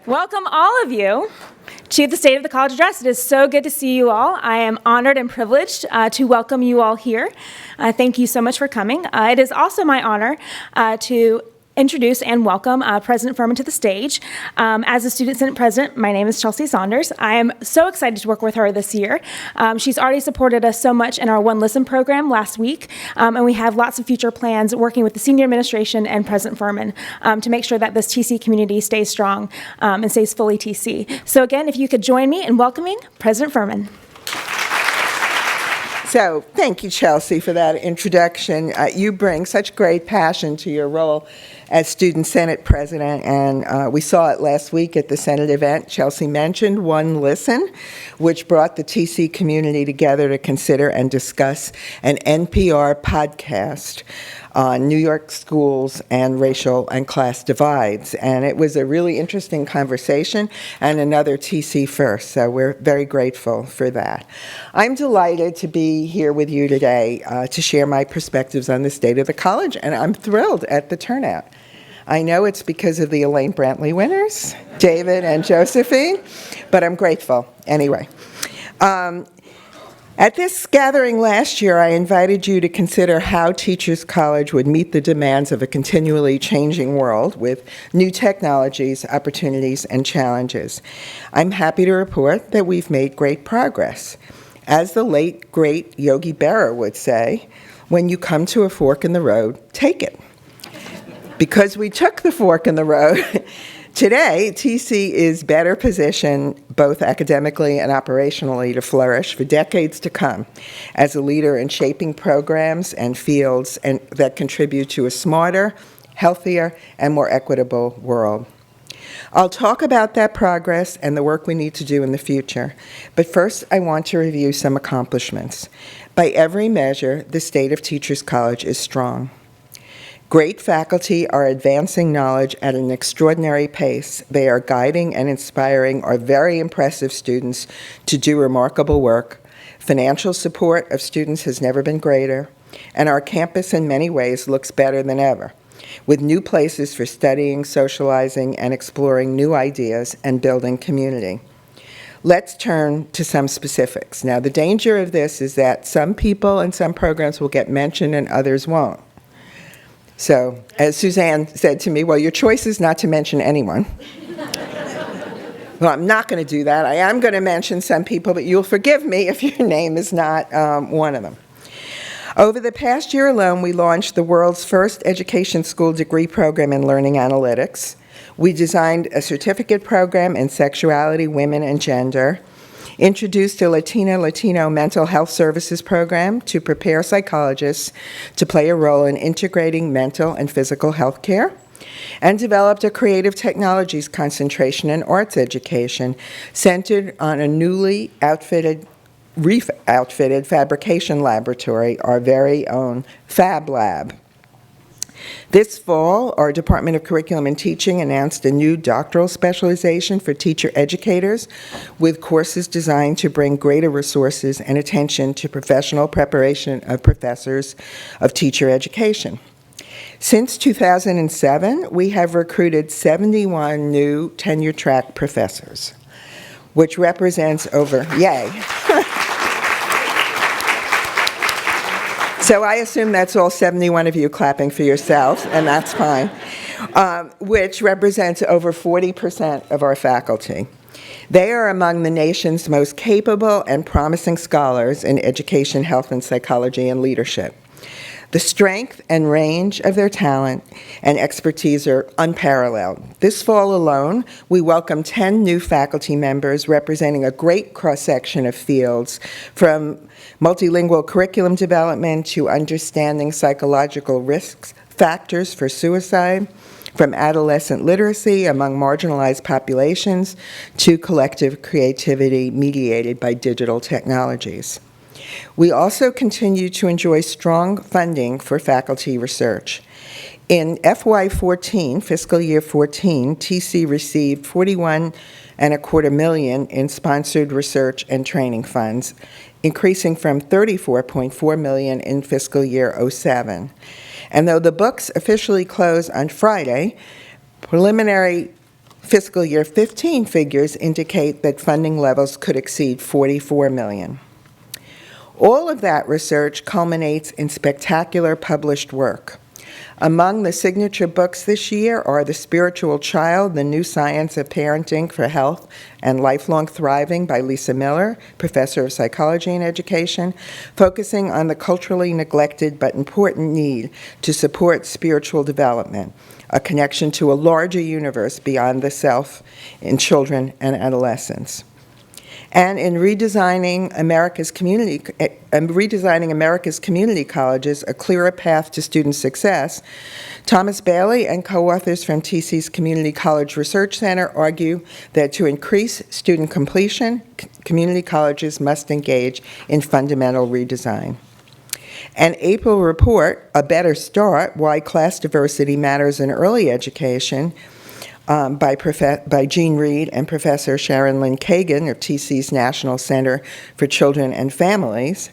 Welcome all of you to the State of the College Address. It is so good to see you all. I am honored and privileged to welcome you all here. Thank you so much for coming. It is also my honor to introduce and welcome President Fuhrman to the stage. As a Student Senate President, my name is Chelsea Saunders. I am so excited to work with her this year. She's already supported us so much in our One Listen program last week, and we have lots of future plans working with the senior administration and President Fuhrman to make sure that this TC community stays strong and stays fully TC. So again, if you could join me in welcoming President Fuhrman. So thank you, Chelsea, for that introduction. You bring such great passion to your role as Student Senate President, and we saw it last week at the Senate event. Chelsea mentioned One Listen, which brought the TC community together to consider and discuss an NPR podcast on New York schools and racial and class divides. And it was a really interesting conversation and another TC first, so we're very grateful for that. I'm delighted to be here with you today to share my perspectives on the state of the college, and I'm thrilled at the turnout. I know it's because of the Elaine Brantley winners, David and Josephine, but I'm grateful anyway. At this gathering last year, I invited you to consider how Teachers College would meet the demands of a continually changing world with new technologies, opportunities, and challenges. I'm happy to report that we've made great progress. As the late, great Yogi Berra would say, when you come to a fork in the road, take it. Because we took the fork in the road, today, TC is better positioned both academically and operationally to flourish for decades to come as a leader in shaping programs and fields that contribute to a smarter, healthier, and more equitable world. I'll talk about that progress and the work we need to do in the future, but first I want to review some accomplishments. By every measure, the state of Teachers College is strong. Great faculty are advancing knowledge at an extraordinary pace. They are guiding and inspiring our very impressive students to do remarkable work. Financial support of students has never been greater, and our campus in many ways looks better than ever, with new places for studying, socializing, and exploring new ideas and building community. Let's turn to some specifics. Now, the danger of this is that some people and some programs will get mentioned and others won't. So, as Suzanne said to me, well, your choice is not to mention anyone. Well, I'm not going to do that. I am going to mention some people, but you'll forgive me if your name is not one of them. Over the past year alone, we launched the world's first education school degree program in learning analytics. We designed a certificate program in sexuality, women, and gender, introduced a Latino mental health services program to prepare psychologists to play a role in integrating mental and physical health care, and developed a creative technologies concentration in arts education centered on a newly outfitted fabrication laboratory, our very own Fab Lab. This fall, our Department of Curriculum and Teaching announced a new doctoral specialization for teacher educators with courses designed to bring greater resources and attention to professional preparation of professors of teacher education. Since 2007, we have recruited 71 new tenure-track professors, which represents over, yay. So I assume that's all 71 of you clapping for yourselves, and that's fine, which represents over 40% of our faculty. They are among the nation's most capable and promising scholars in education, health, and psychology and leadership. The strength and range of their talent and expertise are unparalleled. This fall alone, we welcome 10 new faculty members representing a great cross-section of fields, from multilingual curriculum development to understanding psychological risk factors for suicide, from adolescent literacy among marginalized populations to collective creativity mediated by digital technologies. We also continue to enjoy strong funding for faculty research. In FY14, fiscal year 14, TC received $41.25 million in sponsored research and training funds, increasing from $34.4 million in fiscal year 07. And though the books officially close on Friday, preliminary Fiscal year 15 figures indicate that funding levels could exceed $44 million. All of that research culminates in spectacular published work. Among the signature books this year are The Spiritual Child, The New Science of Parenting for Health and Lifelong Thriving by Lisa Miller, professor of psychology and education, focusing on the culturally neglected but important need to support spiritual development, a connection to a larger universe beyond the self in children and adolescents. And in redesigning America's community colleges, A Clearer Path to Student Success, Thomas Bailey and co-authors from TC's Community College Research Center argue that to increase student completion, community colleges must engage in fundamental redesign. An April report, A Better Start, Why Class Diversity Matters in Early Education, by Jean Reed and Professor Sharon Lynn Kagan of TC's National Center for Children and Families,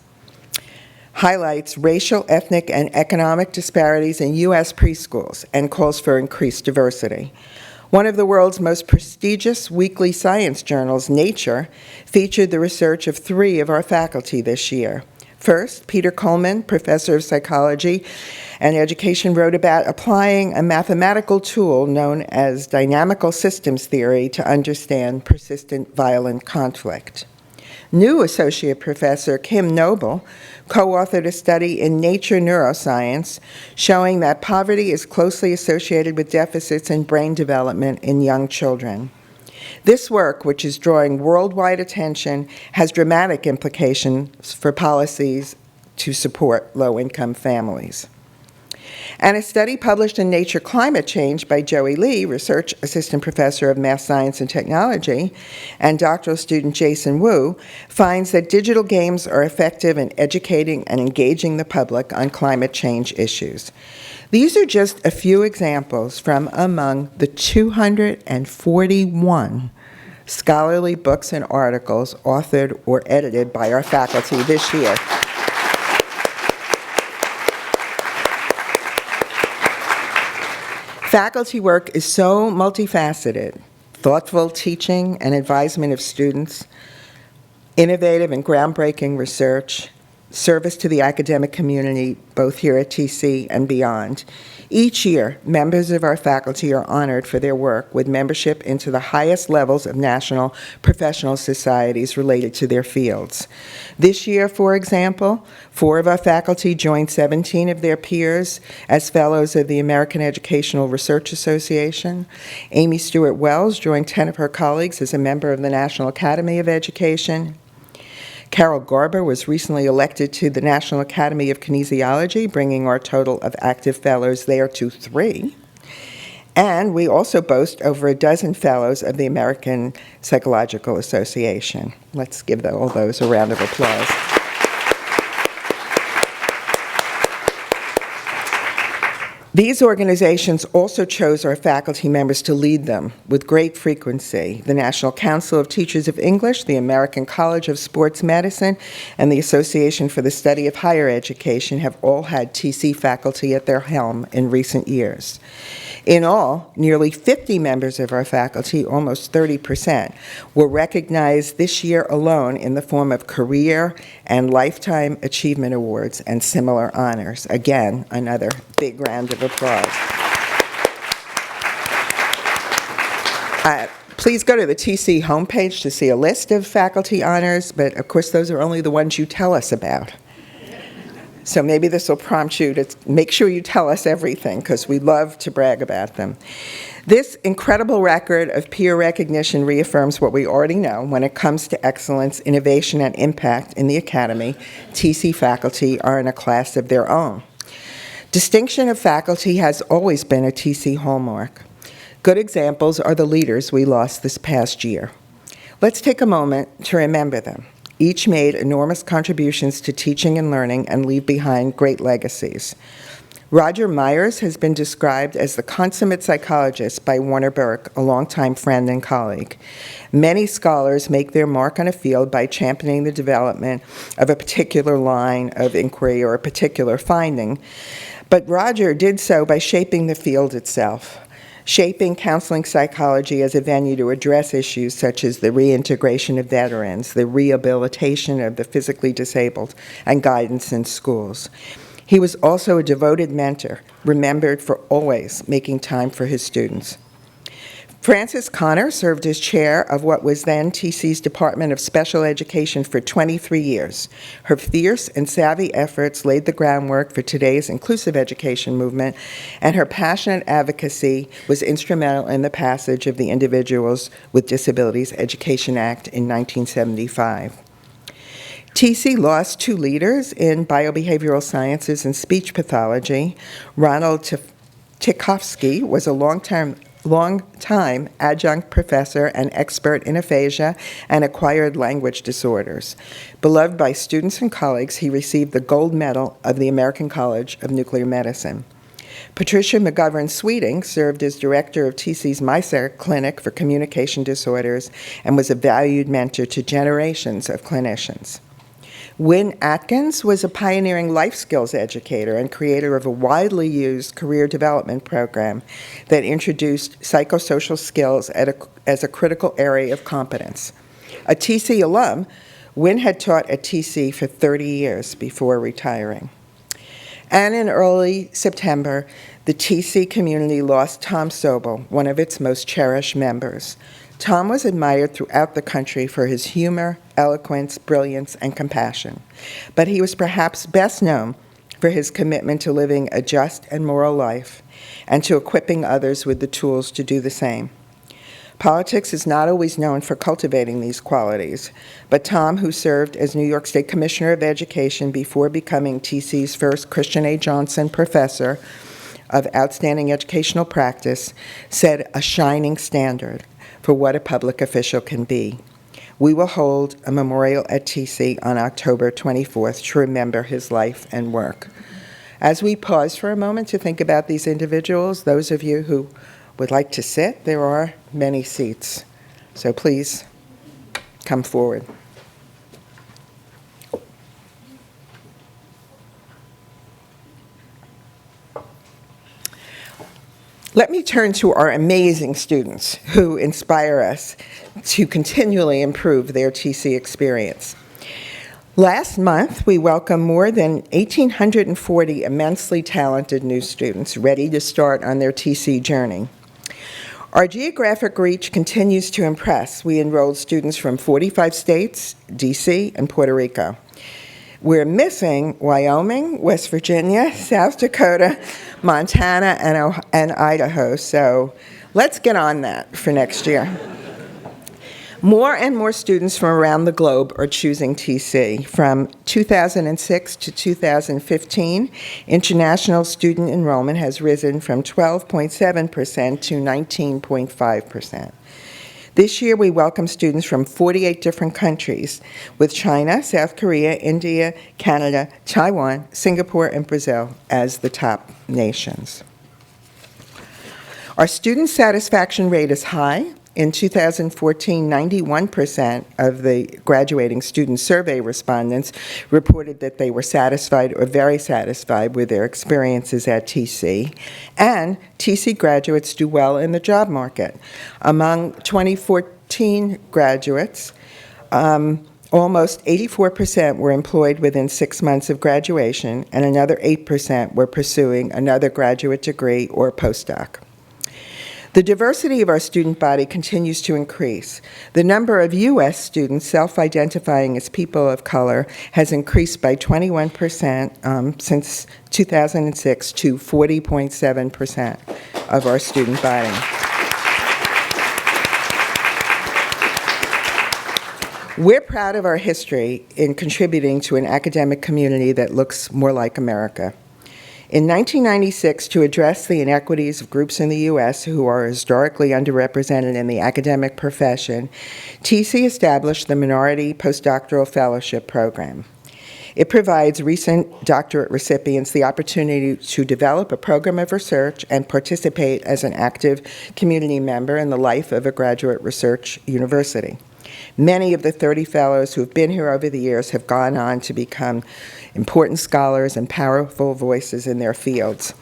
highlights racial, ethnic, and economic disparities in U.S. preschools and calls for increased diversity. One of the world's most prestigious weekly science journals, Nature, featured the research of 3 of our faculty this year. First, Peter Coleman, professor of psychology and education, wrote about applying a mathematical tool known as dynamical systems theory to understand persistent violent conflict. New associate professor Kim Noble co-authored a study in Nature Neuroscience showing that poverty is closely associated with deficits in brain development in young children. This work, which is drawing worldwide attention, has dramatic implications for policies to support low-income families. And a study published in Nature Climate Change by Joey Lee, research assistant professor of math science and technology, and doctoral student Jason Wu, finds that digital games are effective in educating and engaging the public on climate change issues. These are just a few examples from among the 241 scholarly books and articles authored or edited by our faculty this year. Faculty work is so multifaceted: thoughtful teaching and advisement of students, innovative and groundbreaking research, service to the academic community, both here at TC and beyond. Each year, members of our faculty are honored for their work with membership into the highest levels of national professional societies related to their fields. This year, for example, 4 of our faculty joined 17 of their peers as fellows of the American Educational Research Association. Amy Stewart Wells joined 10 of her colleagues as a member of the National Academy of Education. Carol Garber was recently elected to the National Academy of Kinesiology, bringing our total of active fellows there to 3. And we also boast over a dozen fellows of the American Psychological Association. Let's give all those a round of applause. These organizations also chose our faculty members to lead them with great frequency. The National Council of Teachers of English, the American College of Sports Medicine, and the Association for the Study of Higher Education have all had TC faculty at their helm in recent years. In all, nearly 50 members of our faculty, almost 30%, were recognized this year alone in the form of career and lifetime achievement awards and similar honors. Again, another big round of applause. Please go to the TC homepage to see a list of faculty honors, but of course those are only the ones you tell us about. So maybe this will prompt you to make sure you tell us everything, because we love to brag about them. This incredible record of peer recognition reaffirms what we already know. When it comes to excellence, innovation, and impact in the academy, TC faculty are in a class of their own. Distinction of faculty has always been a TC hallmark. Good examples are the leaders we lost this past year. Let's take a moment to remember them. Each made enormous contributions to teaching and learning and leave behind great legacies. Roger Myers has been described as the consummate psychologist by Warner Burke, a longtime friend and colleague. Many scholars make their mark on a field by championing the development of a particular line of inquiry or a particular finding, but Roger did so by shaping the field itself. shaping counseling psychology as a venue to address issues such as the reintegration of veterans, the rehabilitation of the physically disabled, and guidance in schools. He was also a devoted mentor, remembered for always making time for his students. Frances Connor served as chair of what was then TC's Department of Special Education for 23 years. Her fierce and savvy efforts laid the groundwork for today's inclusive education movement, and her passionate advocacy was instrumental in the passage of the Individuals with Disabilities Education Act in 1975. TC lost two leaders in biobehavioral sciences and speech pathology. Ronald Tchaikovsky was a long-time adjunct professor and expert in aphasia and acquired language disorders. Beloved by students and colleagues, he received the Gold Medal of the American College of Nuclear Medicine. Patricia McGovern-Sweeting served as director of TC's MySER Clinic for Communication Disorders and was a valued mentor to generations of clinicians. Wynne Atkins was a pioneering life skills educator and creator of a widely used career development program that introduced psychosocial skills as a critical area of competence. A TC alum, Wynne had taught at TC for 30 years before retiring. And in early September, the TC community lost Tom Sobel, one of its most cherished members. Tom was admired throughout the country for his humor, eloquence, brilliance, and compassion. But he was perhaps best known for his commitment to living a just and moral life and to equipping others with the tools to do the same. Politics is not always known for cultivating these qualities, but Tom, who served as New York State Commissioner of Education before becoming TC's first Christian A. Johnson Professor of Outstanding Educational Practice, set a shining standard for what a public official can be. We will hold a memorial at TC on October 24th to remember his life and work. As we pause for a moment to think about these individuals, those of you who would like to sit, there are many seats. So please come forward. Let me turn to our amazing students who inspire us to continually improve their TC experience. Last month, we welcomed more than 1,840 immensely talented new students ready to start on their TC journey. Our geographic reach continues to impress. We enrolled students from 45 states, DC, and Puerto Rico. We're missing Wyoming, West Virginia, South Dakota, Montana, and Idaho, so let's get on that for next year. More and more students from around the globe are choosing TC. From 2006 to 2015, international student enrollment has risen from 12.7% to 19.5%. This year, we welcome students from 48 different countries, with China, South Korea, India, Canada, Taiwan, Singapore, and Brazil as the top nations. Our student satisfaction rate is high. In 2014, 91% of the graduating student survey respondents reported that they were satisfied or very satisfied with their experiences at TC, and TC graduates do well in the job market. Among 2014 graduates, almost 84% were employed within 6 months of graduation, and another 8% were pursuing another graduate degree or postdoc. The diversity of our student body continues to increase. The number of U.S. students self-identifying as people of color has increased by 21% since 2006 to 40.7% of our student body. We're proud of our history in contributing to an academic community that looks more like America. In 1996, to address the inequities of groups in the U.S. who are historically underrepresented in the academic profession, TC established the Minority Postdoctoral Fellowship Program. It provides recent doctorate recipients the opportunity to develop a program of research and participate as an active community member in the life of a graduate research university. Many of the 30 fellows who have been here over the years have gone on to become important scholars and powerful voices in their fields.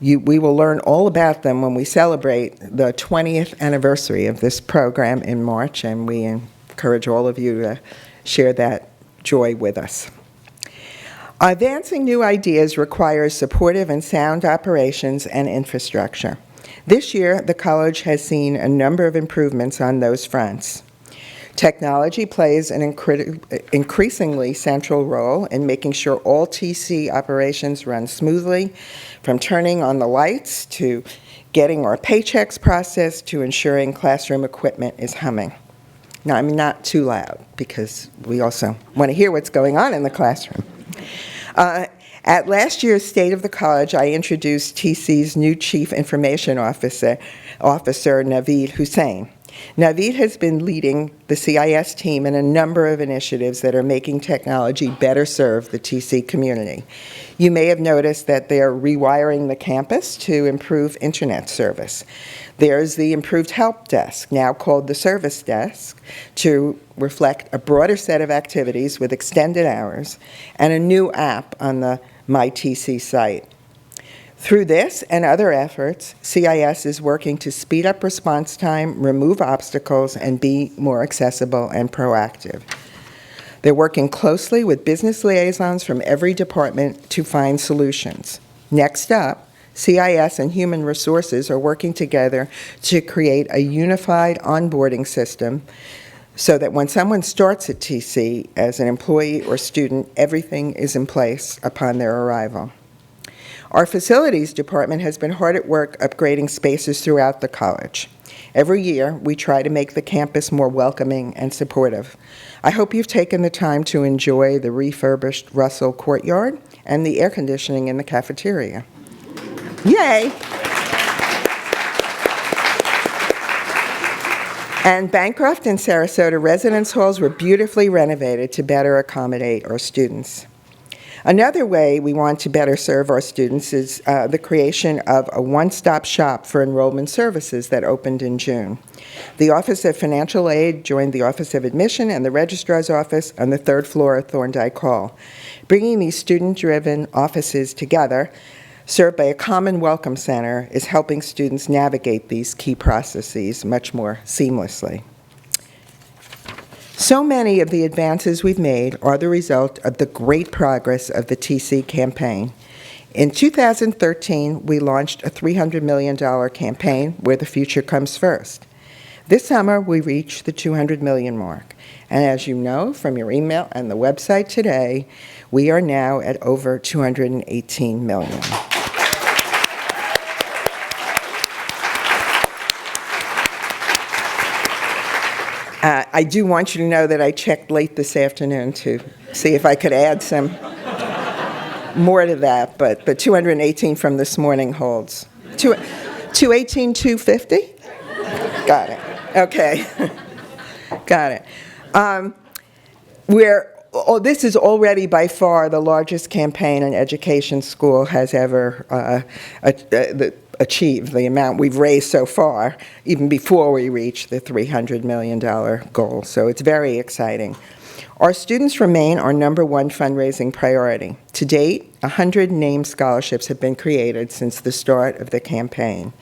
We will learn all about them when we celebrate the 20th anniversary of this program in March, and we encourage all of you to share that joy with us. Advancing new ideas requires supportive and sound operations and infrastructure. This year, the college has seen a number of improvements on those fronts. Technology plays an increasingly central role in making sure all TC operations run smoothly, from turning on the lights to getting our paychecks processed to ensuring classroom equipment is humming. Now, I'm not too loud because we also want to hear what's going on in the classroom. At last year's State of the College, I introduced TC's new Chief Information Officer, Naveed Hussain. Naveed has been leading the CIS team in a number of initiatives that are making technology better serve the TC community. You may have noticed that they're rewiring the campus to improve internet service. There's the improved help desk, now called the service desk, to reflect a broader set of activities with extended hours, and a new app on the MyTC site. Through this and other efforts, CIS is working to speed up response time, remove obstacles, and be more accessible and proactive. They're working closely with business liaisons from every department to find solutions. Next up, CIS and Human Resources are working together to create a unified onboarding system so that when someone starts at TC as an employee or student, everything is in place upon their arrival. Our facilities department has been hard at work upgrading spaces throughout the college. Every year, we try to make the campus more welcoming and supportive. I hope you've taken the time to enjoy the refurbished Russell Courtyard and the air conditioning in the cafeteria. Yay! And Bancroft and Sarasota residence halls were beautifully renovated to better accommodate our students. Another way we want to better serve our students is the creation of a one-stop shop for enrollment services that opened in June. The Office of Financial Aid joined the Office of Admission and the Registrar's Office on the third floor of Thorndike Hall. Bringing these student-driven offices together, served by a common welcome center, is helping students navigate these key processes much more seamlessly. So many of the advances we've made are the result of the great progress of the TC campaign. In 2013, we launched a $300 million campaign, Where the Future Comes First. This summer, we reached the $200 million mark. And as you know from your email and the website today, we are now at over $218 million. I do want you to know that I checked late this afternoon to see if I could add some more to that, but 218 from this morning holds. 218, 250? Got it. Okay. Got it. This is already by far the largest campaign an education school has ever achieved, the amount we've raised so far, even before we reach the $300 million goal. So it's very exciting. Our students remain our number one fundraising priority. To date, 100 named scholarships have been created since the start of the campaign.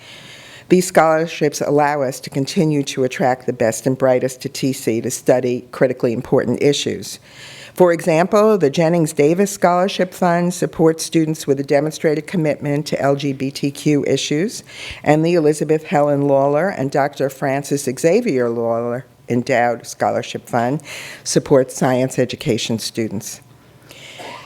These scholarships allow us to continue to attract the best and brightest to TC to study critically important issues. For example, the Jennings Davis Scholarship Fund supports students with a demonstrated commitment to LGBTQ issues, and the Elizabeth Helen Lawler and Dr. Francis Xavier Lawler Endowed Scholarship Fund supports science education students.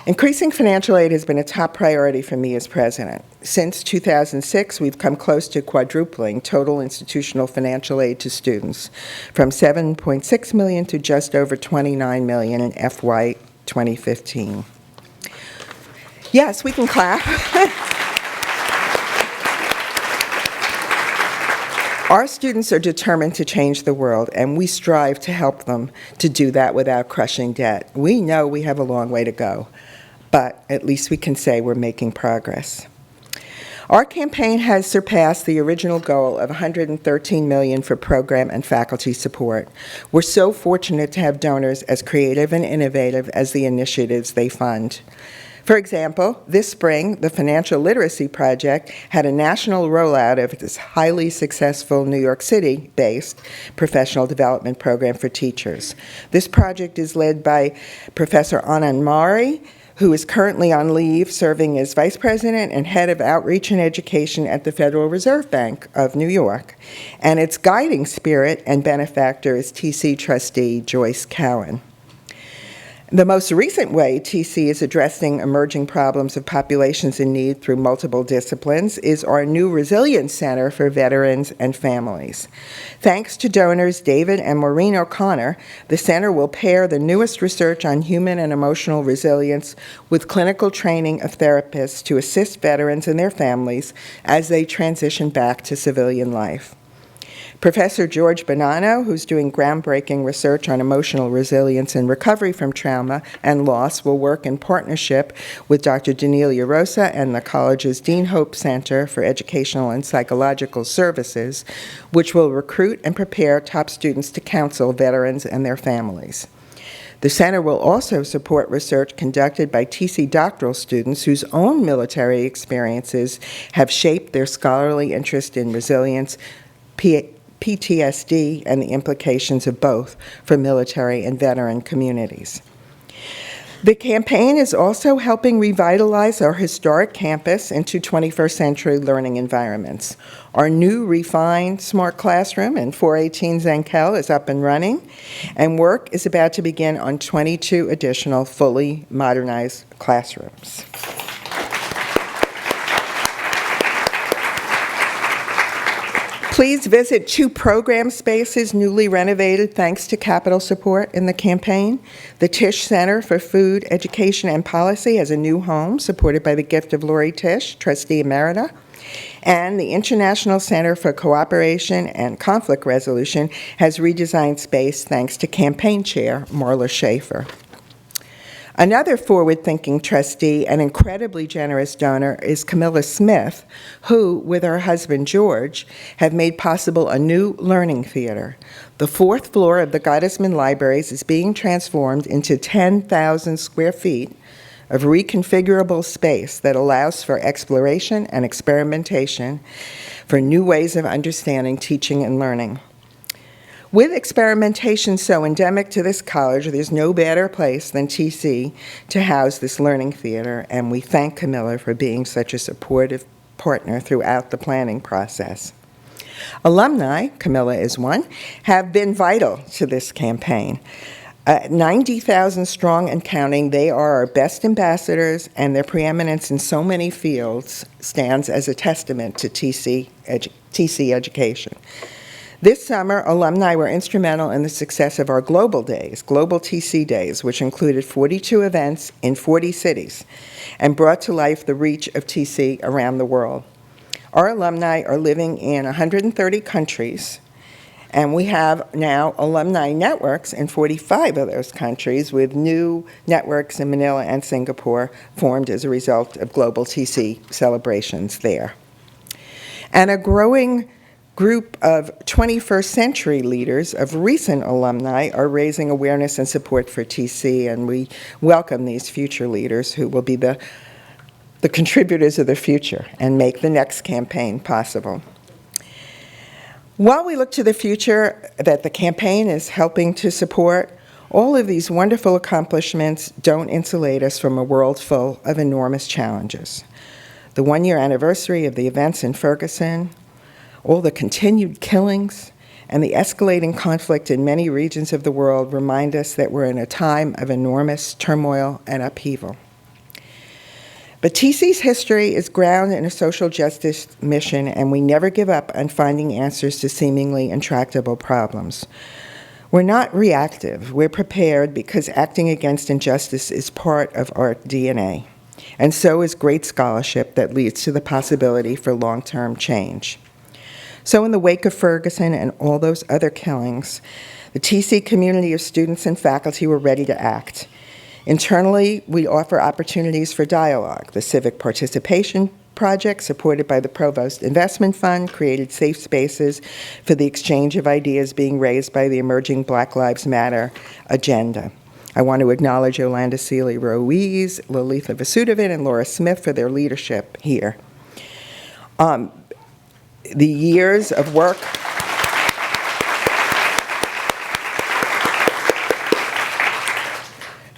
Increasing financial aid has been a top priority for me as president. Since 2006, we've come close to quadrupling total institutional financial aid to students, from $7.6 million to just over $29 million in FY 2015. Yes, we can clap. Our students are determined to change the world, and we strive to help them to do that without crushing debt. We know we have a long way to go, but at least we can say we're making progress. Our campaign has surpassed the original goal of $113 million for program and faculty support. We're so fortunate to have donors as creative and innovative as the initiatives they fund. For example, this spring, the Financial Literacy Project had a national rollout of its highly successful New York City-based professional development program for teachers. This project is led by Professor Anand Mari, who is currently on leave serving as Vice President and Head of Outreach and Education at the Federal Reserve Bank of New York. And its guiding spirit and benefactor is TC trustee Joyce Cowan. The most recent way TC is addressing emerging problems of populations in need through multiple disciplines is our new Resilience Center for Veterans and Families. Thanks to donors David and Maureen O'Connor, the center will pair the newest research on human and emotional resilience with clinical training of therapists to assist veterans and their families as they transition back to civilian life. Professor George Bonanno, who's doing groundbreaking research on emotional resilience and recovery from trauma and loss, will work in partnership with Dr. Danelia Rosa and the college's Dean Hope Center for Educational and Psychological Services, which will recruit and prepare top students to counsel veterans and their families. The center will also support research conducted by TC doctoral students whose own military experiences have shaped their scholarly interest in resilience, PTSD, and the implications of both for military and veteran communities. The campaign is also helping revitalize our historic campus into 21st century learning environments. Our new refined smart classroom in 418 Zankel is up and running, and work is about to begin on 22 additional fully modernized classrooms. Please visit 2 program spaces newly renovated thanks to capital support in the campaign. The Tisch Center for Food, Education, and Policy has a new home supported by the gift of Lori Tisch, trustee emerita. And the International Center for Cooperation and Conflict Resolution has redesigned space thanks to campaign chair Marla Schaefer. Another forward-thinking trustee and incredibly generous donor is Camilla Smith, who, with her husband George, have made possible a new learning theater. The 4th floor of the Gottesman Libraries is being transformed into 10,000 square feet of reconfigurable space that allows for exploration and experimentation for new ways of understanding teaching and learning. With experimentation so endemic to this college, there's no better place than TC to house this learning theater, and we thank Camilla for being such a supportive partner throughout the planning process. Alumni, Camilla is one, have been vital to this campaign. 90,000 strong and counting, they are our best ambassadors, and their preeminence in so many fields stands as a testament to TC education. This summer, alumni were instrumental in the success of our Global Days, Global TC Days, which included 42 events in 40 cities and brought to life the reach of TC around the world. Our alumni are living in 130 countries, and we have now alumni networks in 45 of those countries, with new networks in Manila and Singapore formed as a result of Global TC celebrations there. And a growing group of 21st century leaders of recent alumni are raising awareness and support for TC, and we welcome these future leaders who will be the contributors of the future and make the next campaign possible. While we look to the future that the campaign is helping to support, all of these wonderful accomplishments don't insulate us from a world full of enormous challenges. The 1-year anniversary of the events in Ferguson, all the continued killings, and the escalating conflict in many regions of the world remind us that we're in a time of enormous turmoil and upheaval. But TC's history is grounded in a social justice mission, and we never give up on finding answers to seemingly intractable problems. We're not reactive. We're prepared because acting against injustice is part of our DNA. And so is great scholarship that leads to the possibility for long-term change. So in the wake of Ferguson and all those other killings, the TC community of students and faculty were ready to act. Internally, we offer opportunities for dialogue. The Civic Participation Project, supported by the Provost Investment Fund, created safe spaces for the exchange of ideas being raised by the emerging Black Lives Matter agenda. I want to acknowledge Yolanda Seeley-Ruiz, Lalitha Vasudevan, and Laura Smith for their leadership here. The years of work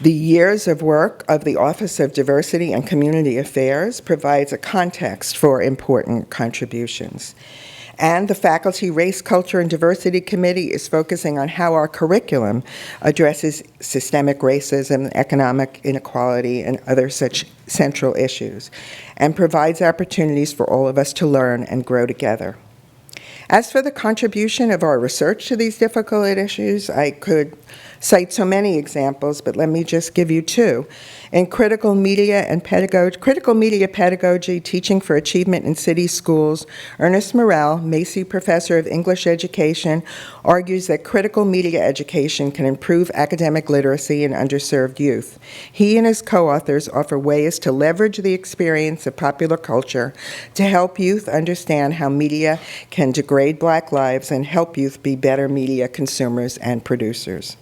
The years of work of the Office of Diversity and Community Affairs provides a context for important contributions. And the Faculty Race, Culture, and Diversity Committee is focusing on how our curriculum addresses systemic racism, economic inequality, and other such central issues, and provides opportunities for all of us to learn and grow together. As for the contribution of our research to these difficult issues, I could cite so many examples, but let me just give you two. In critical media pedagogy, teaching for achievement in city schools, Ernest Morrell, Macy Professor of English Education, argues that critical media education can improve academic literacy in underserved youth. He and his co-authors offer ways to leverage the experience of popular culture to help youth understand how media can degrade Black lives and help youth be better media consumers and producers.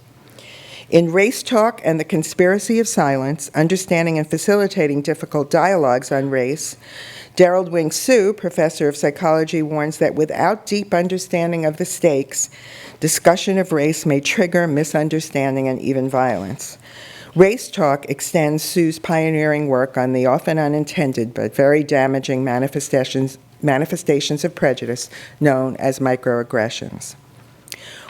In Race Talk and the Conspiracy of Silence, Understanding and Facilitating Difficult Dialogues on Race, Daryl Wing-Sue, professor of psychology, warns that without deep understanding of the stakes, discussion of race may trigger misunderstanding and even violence. Race Talk extends Sue's pioneering work on the often unintended but very damaging manifestations of prejudice known as microaggressions.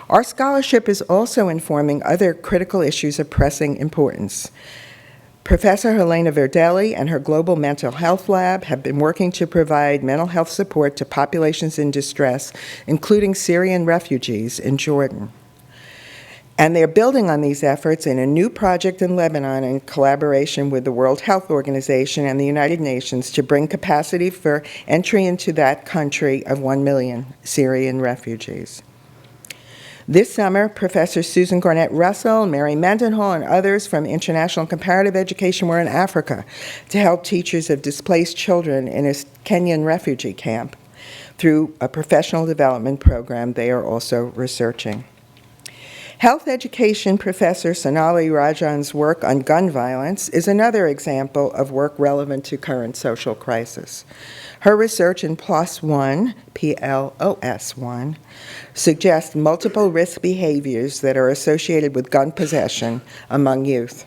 Our scholarship is also informing other critical issues of pressing importance. Professor Helena Verdelli and her Global Mental Health Lab have been working to provide mental health support to populations in distress, including Syrian refugees in Jordan. And they're building on these efforts in a new project in Lebanon in collaboration with the World Health Organization and the United Nations to bring capacity for entry into that country of 1 million Syrian refugees. This summer, Professor Susan Garnett-Russell, Mary Mendenhall, and others from International Comparative Education were in Africa to help teachers of displaced children in a Kenyan refugee camp. Through a professional development program they are also researching. Health education professor Sonali Rajan's work on gun violence is another example of work relevant to current social crisis. Her research in PLOS 1, PLOS 1, suggests multiple risk behaviors that are associated with gun possession among youth.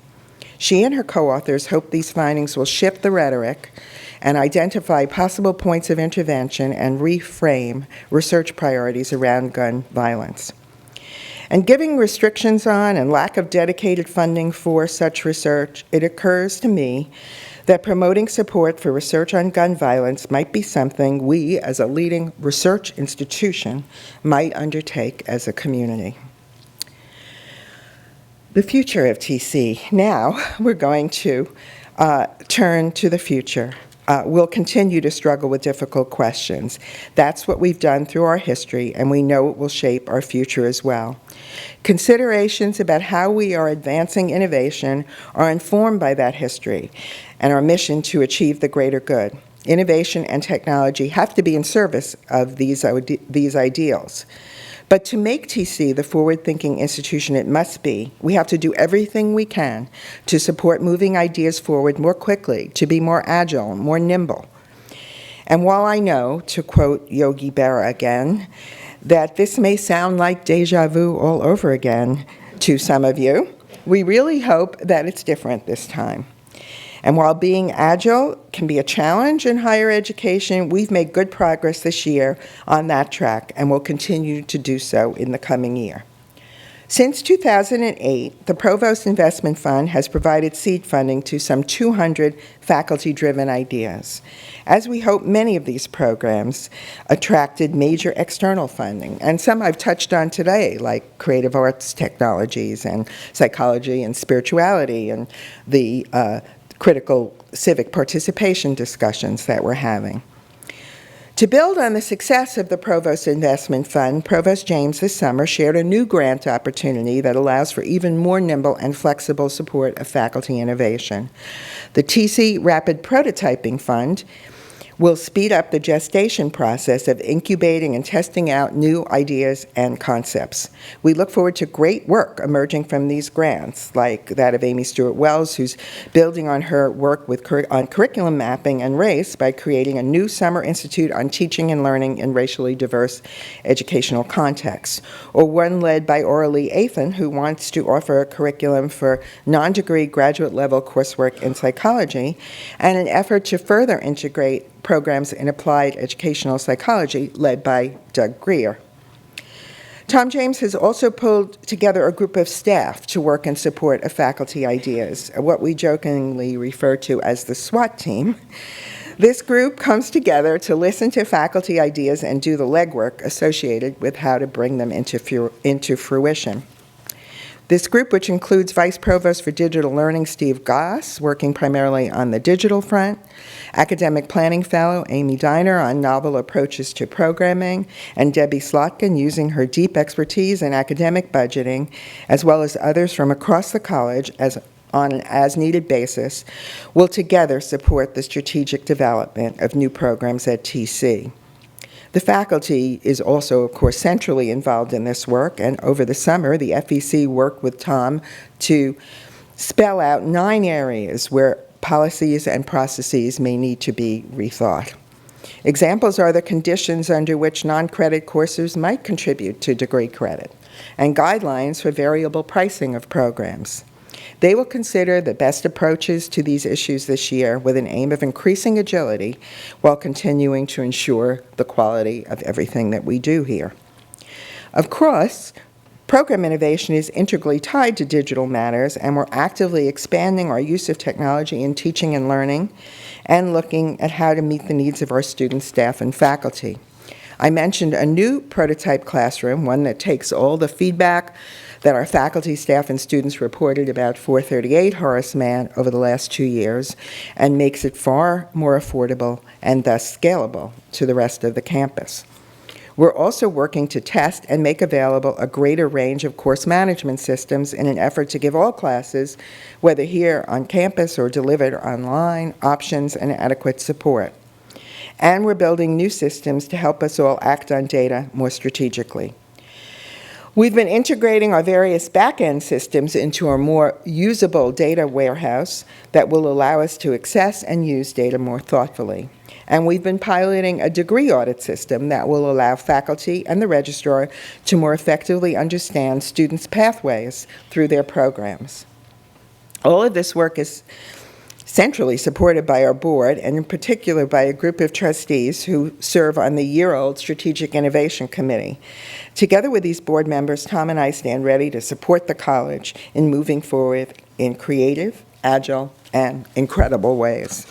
She and her co-authors hope these findings will shift the rhetoric and identify possible points of intervention and reframe research priorities around gun violence. And given restrictions on and lack of dedicated funding for such research, it occurs to me that promoting support for research on gun violence might be something we, as a leading research institution, might undertake as a community. The future of TC. Now we're going to turn to the future. We'll continue to struggle with difficult questions. That's what we've done through our history, and we know it will shape our future as well. Considerations about how we are advancing innovation are informed by that history and our mission to achieve the greater good. Innovation and technology have to be in service of these ideals. But to make TC the forward-thinking institution it must be, we have to do everything we can to support moving ideas forward more quickly, to be more agile, more nimble. And while I know, to quote Yogi Berra again, that this may sound like deja vu all over again to some of you, we really hope that it's different this time. And while being agile can be a challenge in higher education, we've made good progress this year on that track and will continue to do so in the coming year. Since 2008, the Provost Investment Fund has provided seed funding to some 200 faculty-driven ideas. As we hope, many of these programs attracted major external funding, and some I've touched on today, like creative arts technologies and psychology and spirituality and the critical civic participation discussions that we're having. To build on the success of the Provost Investment Fund, Provost James this summer shared a new grant opportunity that allows for even more nimble and flexible support of faculty innovation. The TC Rapid Prototyping Fund will speed up the gestation process of incubating and testing out new ideas and concepts. We look forward to great work emerging from these grants, like that of Amy Stewart Wells, who's building on her work on curriculum mapping and race by creating a new summer institute on teaching and learning in racially diverse educational contexts, or one led by Aurelie Athan, who wants to offer a curriculum for non-degree graduate-level coursework in psychology, and an effort to further integrate programs in applied educational psychology led by Doug Greer. Tom James has also pulled together a group of staff to work in support of faculty ideas, what we jokingly refer to as the SWAT team. This group comes together to listen to faculty ideas and do the legwork associated with how to bring them into fruition. This group, which includes Vice Provost for Digital Learning Steve Goss, working primarily on the digital front, Academic Planning Fellow Amy Diner on novel approaches to programming, and Debbie Slotkin using her deep expertise in academic budgeting, as well as others from across the college on an as-needed basis, will together support the strategic development of new programs at TC. The faculty is also, of course, centrally involved in this work, and over the summer, the FEC worked with Tom to spell out 9 areas where policies and processes may need to be rethought. Examples are the conditions under which non-credit courses might contribute to degree credit, and guidelines for variable pricing of programs. They will consider the best approaches to these issues this year with an aim of increasing agility while continuing to ensure the quality of everything that we do here. Of course, program innovation is integrally tied to digital matters, and we're actively expanding our use of technology in teaching and learning and looking at how to meet the needs of our students, staff, and faculty. I mentioned a new prototype classroom, one that takes all the feedback that our faculty, staff, and students reported about 438 Horace Mann over the last 2 years and makes it far more affordable and thus scalable to the rest of the campus. We're also working to test and make available a greater range of course management systems in an effort to give all classes, whether here on campus or delivered online, options and adequate support. And we're building new systems to help us all act on data more strategically. We've been integrating our various back-end systems into a more usable data warehouse that will allow us to access and use data more thoughtfully. And we've been piloting a degree audit system that will allow faculty and the registrar to more effectively understand students' pathways through their programs. All of this work is centrally supported by our board, and in particular by a group of trustees who serve on the year-old Strategic Innovation Committee. Together with these board members, Tom and I stand ready to support the college in moving forward in creative, agile, and incredible ways.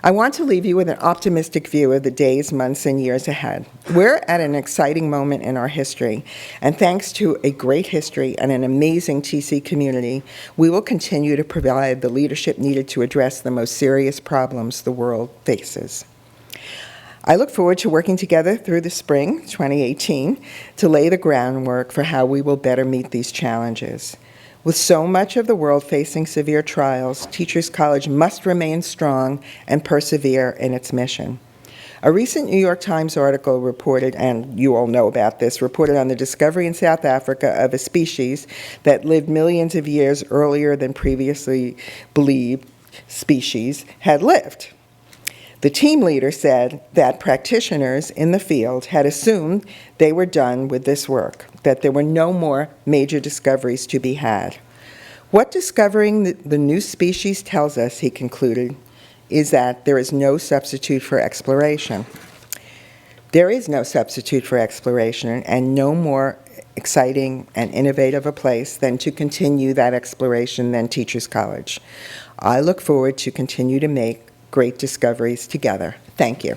I want to leave you with an optimistic view of the days, months, and years ahead. We're at an exciting moment in our history, and thanks to a great history and an amazing TC community, we will continue to provide the leadership needed to address the most serious problems the world faces. I look forward to working together through the spring 2018 to lay the groundwork for how we will better meet these challenges. With so much of the world facing severe trials, Teachers College must remain strong and persevere in its mission. A recent New York Times article reported, and you all know about this, reported on the discovery in South Africa of a species that lived millions of years earlier than previously believed species had lived. The team leader said that practitioners in the field had assumed they were done with this work, that there were no more major discoveries to be had. What discovering the new species tells us, he concluded, is that there is no substitute for exploration. There is no substitute for exploration, and no more exciting and innovative a place than to continue that exploration than Teachers College. I look forward to continue to make great discoveries together. Thank you.